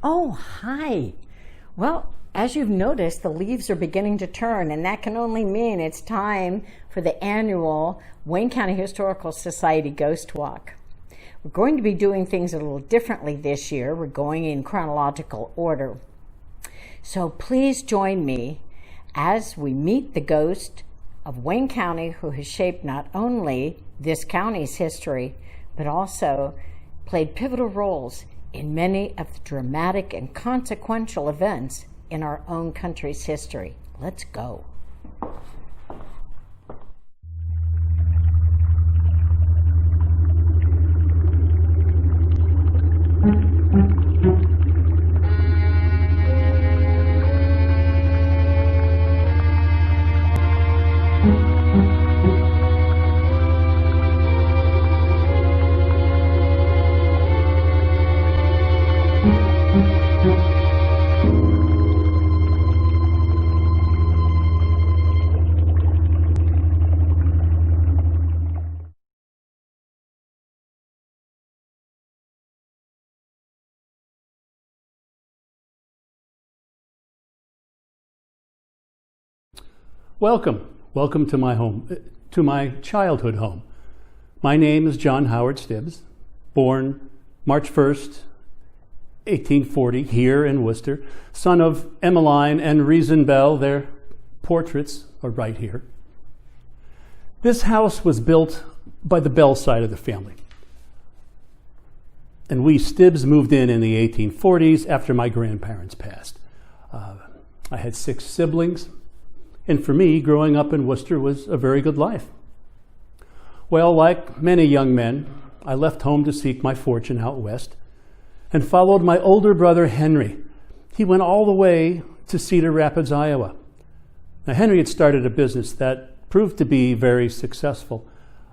Oh, hi. Well, as you've noticed, the leaves are beginning to turn, and that can only mean it's time for the annual Wayne County Historical Society Ghost Walk. We're going to be doing things a little differently this year. We're going in chronological order. So please join me as we meet the ghost of Wayne County, who has shaped not only this county's history, but also played pivotal roles in many of the dramatic and consequential events in our own country's history. Let's go. Welcome to my home, to my childhood home. My name is John Howard Stibbs, born March 1st, 1840, here in Worcester, son of Emmeline and Reason Bell. Their portraits are right here. This house was built by the Bell side of the family. And we Stibbs moved in the 1840s after my grandparents passed. I had 6 siblings. And for me, growing up in Worcester was a very good life. Well, like many young men, I left home to seek my fortune out west and followed my older brother, Henry. He went all the way to Cedar Rapids, Iowa. Now, Henry had started a business that proved to be very successful.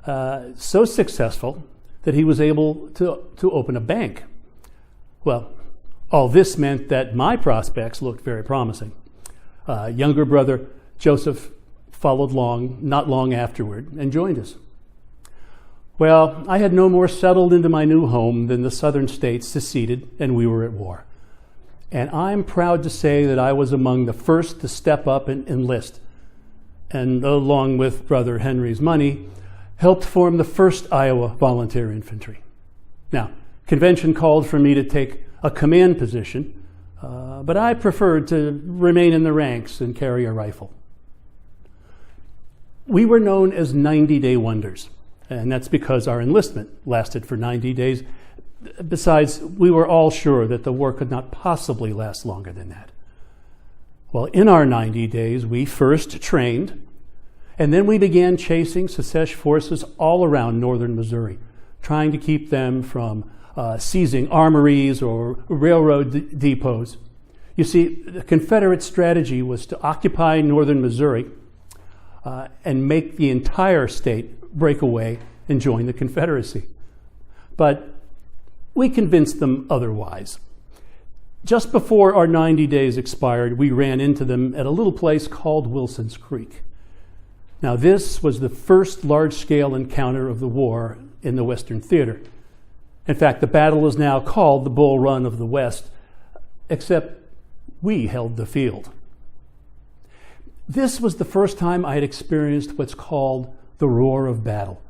So successful that he was able to open a bank. Well, all this meant that my prospects looked very promising. Younger brother, Joseph, followed not long afterward and joined us. Well, I had no more settled into my new home than the southern states seceded and we were at war. And I'm proud to say that I was among the first to step up and enlist, and along with brother Henry's money, helped form the 1st Iowa Volunteer Infantry. Now, convention called for me to take a command position, but I preferred to remain in the ranks and carry a rifle. We were known as 90-day wonders, and that's because our enlistment lasted for 90 days. Besides, we were all sure that the war could not possibly last longer than that. Well, in our 90 days, we first trained, and then we began chasing Secesh forces all around northern Missouri, trying to keep them from seizing armories or railroad depots. You see, the Confederate strategy was to occupy northern Missouri and make the entire state break away and join the Confederacy. But we convinced them otherwise. Just before our 90 days expired, we ran into them at a little place called Wilson's Creek. Now, this was the first large-scale encounter of the war in the Western Theater. In fact, the battle is now called the Bull Run of the West, except we held the field. This was the first time I had experienced what's called the roar of battle,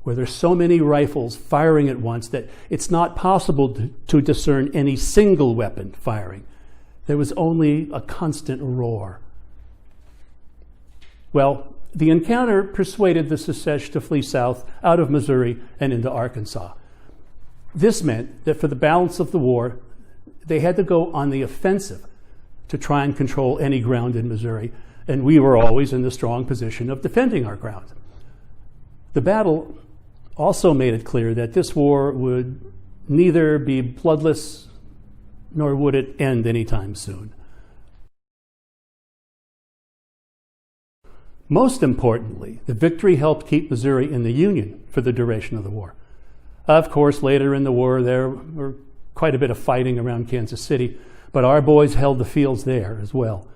where there's so many rifles firing at once that it's not possible to discern any single weapon firing. There was only a constant roar. Well, the encounter persuaded the Secesh to flee south out of Missouri and into Arkansas. This meant that for the balance of the war, they had to go on the offensive to try and control any ground in Missouri, and we were always in the strong position of defending our ground. The battle also made it clear that this war would neither be bloodless nor would it end anytime soon. Most importantly, the victory helped keep Missouri in the Union for the duration of the war. Of course, later in the war, there were quite a bit of fighting around Kansas City, but our boys held the fields there as well,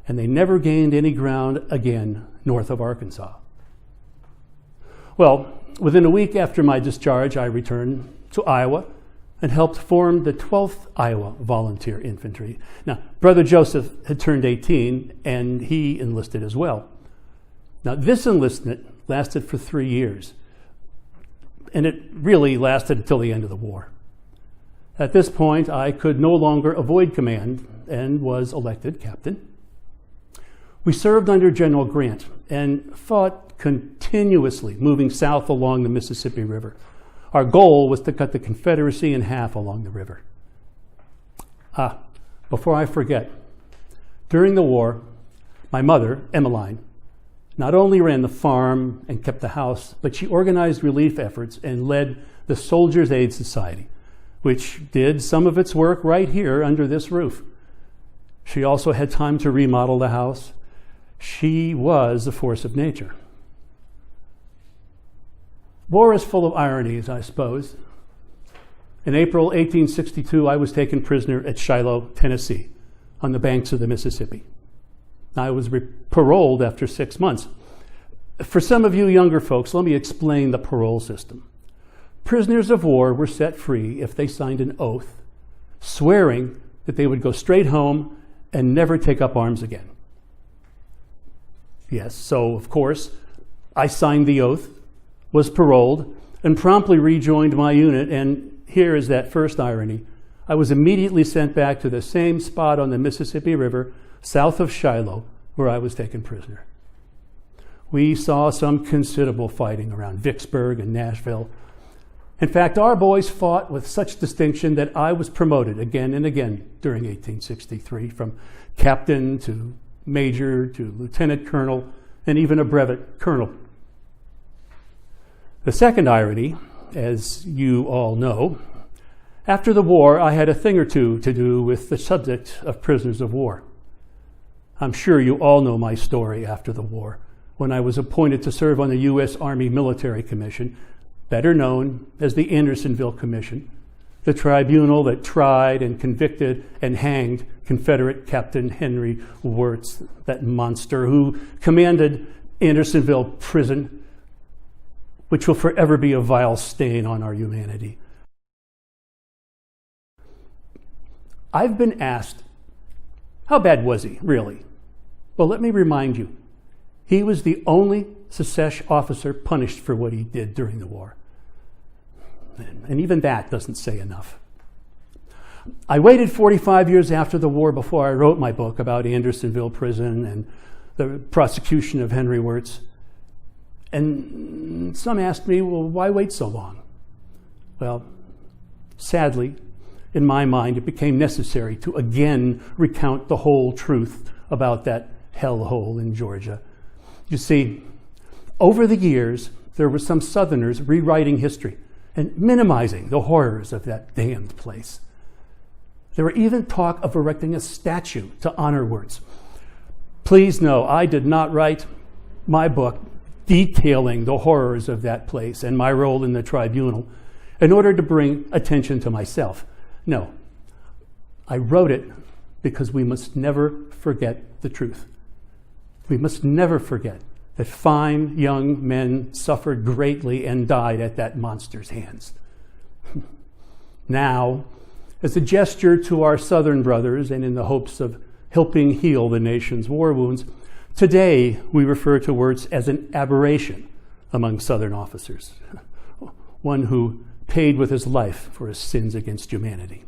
and they never gained any ground again north of Arkansas. Well, within a week after my discharge, I returned to Iowa and helped form the 12th Iowa Volunteer Infantry. Now, Brother Joseph had turned 18, and he enlisted as well. Now, this enlistment lasted for 3 years, and it really lasted until the end of the war. At this point, I could no longer avoid command and was elected captain. We served under General Grant and fought continuously, moving south along the Mississippi River. Our goal was to cut the Confederacy in half along the river. Before I forget, during the war, my mother, Emmeline, not only ran the farm and kept the house, but she organized relief efforts and led the Soldiers' Aid Society, which did some of its work right here under this roof. She also had time to remodel the house. She was a force of nature. War is full of ironies, I suppose. In April 1862, I was taken prisoner at Shiloh, Tennessee, on the banks of the Mississippi. I was paroled after 6 months. For some of you younger folks, let me explain the parole system. Prisoners of war were set free if they signed an oath swearing that they would go straight home and never take up arms again. Yes, so of course, I signed the oath, was paroled, and promptly rejoined my unit, and here is that first irony. I was immediately sent back to the same spot on the Mississippi River, south of Shiloh, where I was taken prisoner. We saw some considerable fighting around Vicksburg and Nashville. In fact, our boys fought with such distinction that I was promoted again and again during 1863, from captain to major to lieutenant colonel, and even a brevet colonel. The second irony, as you all know, after the war, I had a thing or two to do with the subject of prisoners of war. I'm sure you all know my story after the war, when I was appointed to serve on the U.S. Army Military Commission, better known as the Andersonville Commission, the tribunal that tried and convicted and hanged Confederate Captain Henry Wirz, that monster who commanded Andersonville Prison, which will forever be a vile stain on our humanity. I've been asked, how bad was he, really? Well, let me remind you, he was the only Secesh officer punished for what he did during the war. And even that doesn't say enough. I waited 45 years after the war before I wrote my book about Andersonville Prison and the prosecution of Henry Wirz. And some asked me, well, why wait so long? Well, sadly, in my mind, it became necessary to again recount the whole truth about that hellhole in Georgia. You see, over the years, there were some Southerners rewriting history and minimizing the horrors of that damned place. There were even talk of erecting a statue to honor Wirz. Please know, I did not write my book detailing the horrors of that place and my role in the tribunal in order to bring attention to myself. No, I wrote it because we must never forget the truth. We must never forget that fine young men suffered greatly and died at that monster's hands. Now, as a gesture to our Southern brothers and in the hopes of helping heal the nation's war wounds, today we refer to Wirz as an aberration among Southern officers, one who paid with his life for his sins against humanity.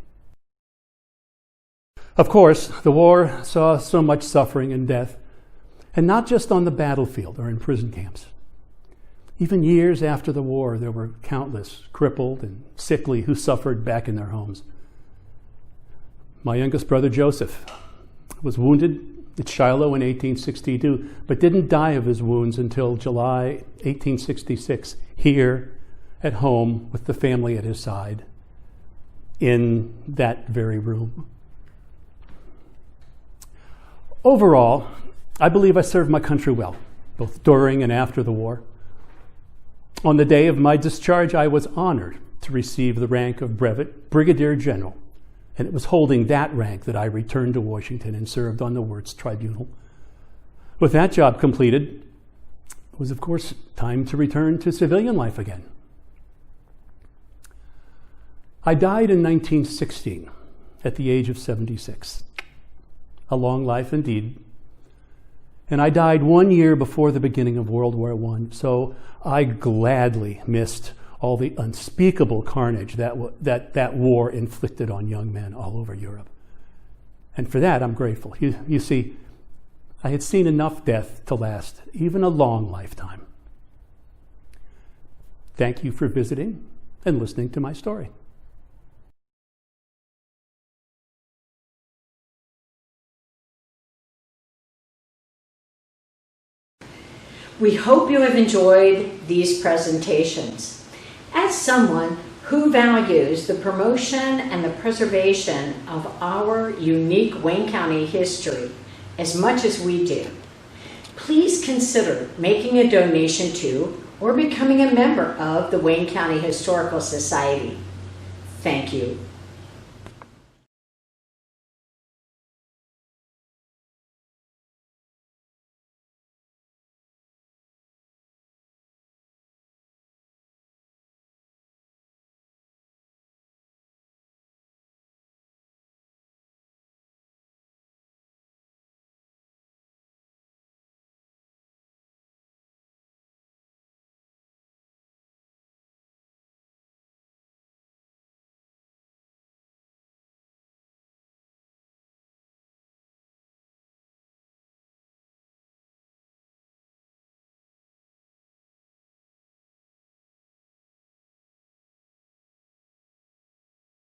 Of course, the war saw so much suffering and death, and not just on the battlefield or in prison camps. Even years after the war, there were countless crippled and sickly who suffered back in their homes. My youngest brother, Joseph, was wounded at Shiloh in 1862, but didn't die of his wounds until July 1866, here at home with the family at his side, in that very room. Overall, I believe I served my country well, both during and after the war. On the day of my discharge, I was honored to receive the rank of Brevet Brigadier General, and it was holding that rank that I returned to Washington and served on the Wirz Tribunal. With that job completed, it was, of course, time to return to civilian life again. I died in 1916 at the age of 76. A long life indeed. And I died 1 year before the beginning of World War I, so I gladly missed all the unspeakable carnage that war inflicted on young men all over Europe. And for that, I'm grateful. You see, I had seen enough death to last even a long lifetime. Thank you for visiting and listening to my story. We hope you have enjoyed these presentations. As someone who values the promotion and the preservation of our unique Wayne County history as much as we do, please consider making a donation to or becoming a member of the Wayne County Historical Society. Thank you.